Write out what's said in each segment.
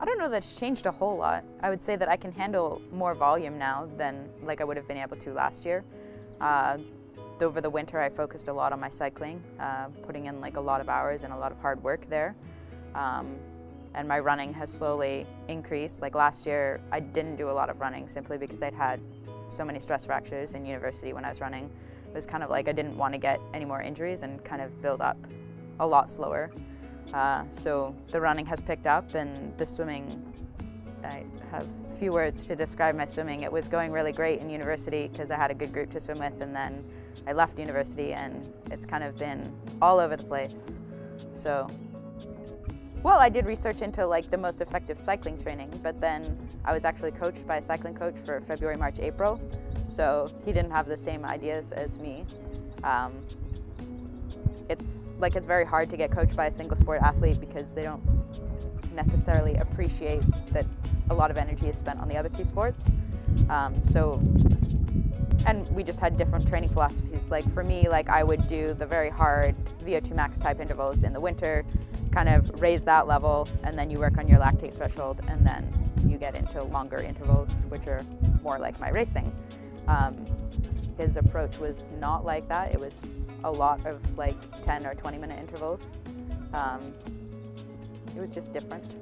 don't know that it's changed a whole lot. I would say that I can handle more volume now than like I would have been able to last year. Over the winter I focused a lot on my cycling, putting in like a lot of hours and a lot of hard work there. And my running has slowly increased. Like last year I didn't do a lot of running simply because I'd had so many stress fractures in university when I was running. It was kind of like I didn't want to get any more injuries and kind of build up a lot slower. So the running has picked up, and the swimming, I have few words to describe my swimming. It was going really great in university because I had a good group to swim with, and then I left university and it's kind of been all over the place. So, well, I did research into like the most effective cycling training, but then I was actually coached by a cycling coach for February, March, April. So he didn't have the same ideas as me. It's very hard to get coached by a single sport athlete because they don't necessarily appreciate that a lot of energy is spent on the other two sports. And we just had different training philosophies. Like for me, like I would do the very hard VO2 max type intervals in the winter, kind of raise that level, and then you work on your lactate threshold, and then you get into longer intervals, which are more like my racing. His approach was not like that. It was a lot of like 10 or 20-minute intervals. It was just different.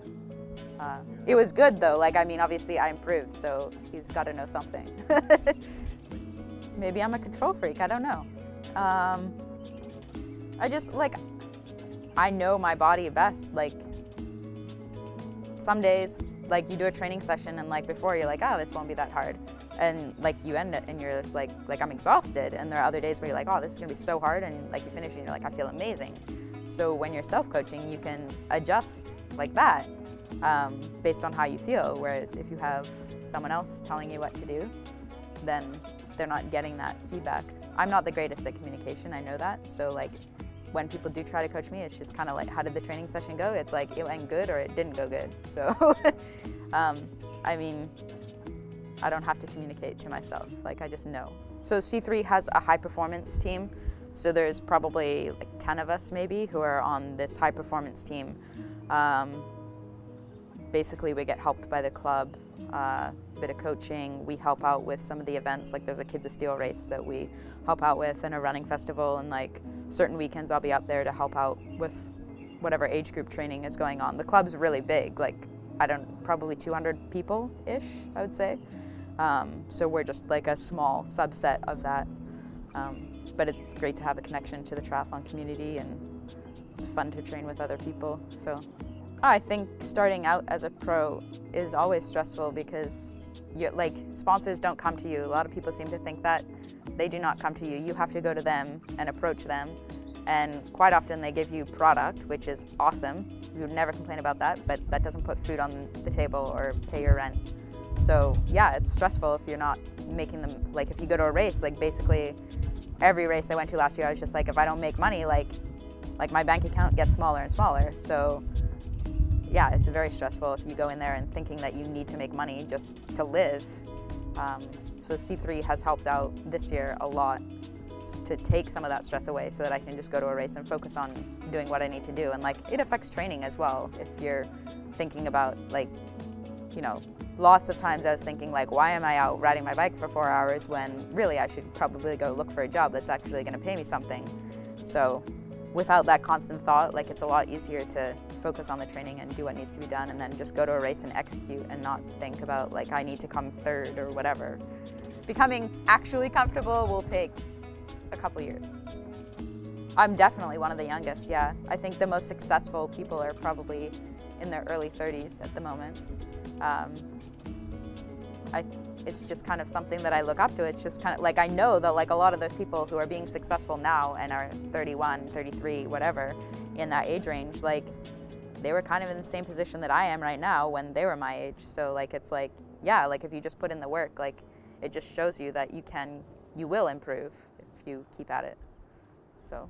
It was good though. Like, I mean, obviously I improved, so he's got to know something. Maybe I'm a control freak, I don't know. I just like, I know my body best. Like some days, like you do a training session and like before you're like, oh, this won't be that hard. And like you end it and you're just like I'm exhausted. And there are other days where you're like, oh, this is gonna be so hard. And like you finish and you're like, I feel amazing. So when you're self-coaching, you can adjust like that based on how you feel. Whereas if you have someone else telling you what to do, then they're not getting that feedback. I'm not the greatest at communication, I know that. So like when people do try to coach me, it's just kind of like, how did the training session go? It's like, it went good or it didn't go good. So, I mean, I don't have to communicate to myself, like I just know. So C3 has a high performance team. So there's probably like 10 of us maybe who are on this high performance team. Basically we get helped by the club, a bit of coaching. We help out with some of the events, like there's a Kids of Steel race that we help out with and a running festival, and like certain weekends I'll be up there to help out with whatever age group training is going on. The club's really big, like probably 200 people-ish, I would say. So we're just like a small subset of that. But it's great to have a connection to the triathlon community, and it's fun to train with other people. So I think starting out as a pro is always stressful because sponsors don't come to you. A lot of people seem to think that. They do not come to you. You have to go to them and approach them. And quite often they give you product, which is awesome. We would never complain about that, but that doesn't put food on the table or pay your rent. So yeah, it's stressful if you're not making them, like if you go to a race, like basically every race I went to last year, I was just like, if I don't make money, like my bank account gets smaller and smaller. So yeah, it's very stressful if you go in there and thinking that you need to make money just to live. So C3 has helped out this year a lot to take some of that stress away so that I can just go to a race and focus on doing what I need to do. And like, it affects training as well. If you're thinking about like, you know, lots of times I was thinking like, why am I out riding my bike for 4 hours when really I should probably go look for a job that's actually going to pay me something. So without that constant thought, like it's a lot easier to focus on the training and do what needs to be done, and then just go to a race and execute and not think about like, I need to come third or whatever. Becoming actually comfortable will take a couple years. I'm definitely one of the youngest, yeah. I think the most successful people are probably in their early 30s at the moment. It's just kind of something that I look up to. It's just kind of like, I know that like a lot of the people who are being successful now and are 31, 33, whatever, in that age range, like they were kind of in the same position that I am right now when they were my age. So like, it's like, yeah, like if you just put in the work, like it just shows you that you will improve if you keep at it. So.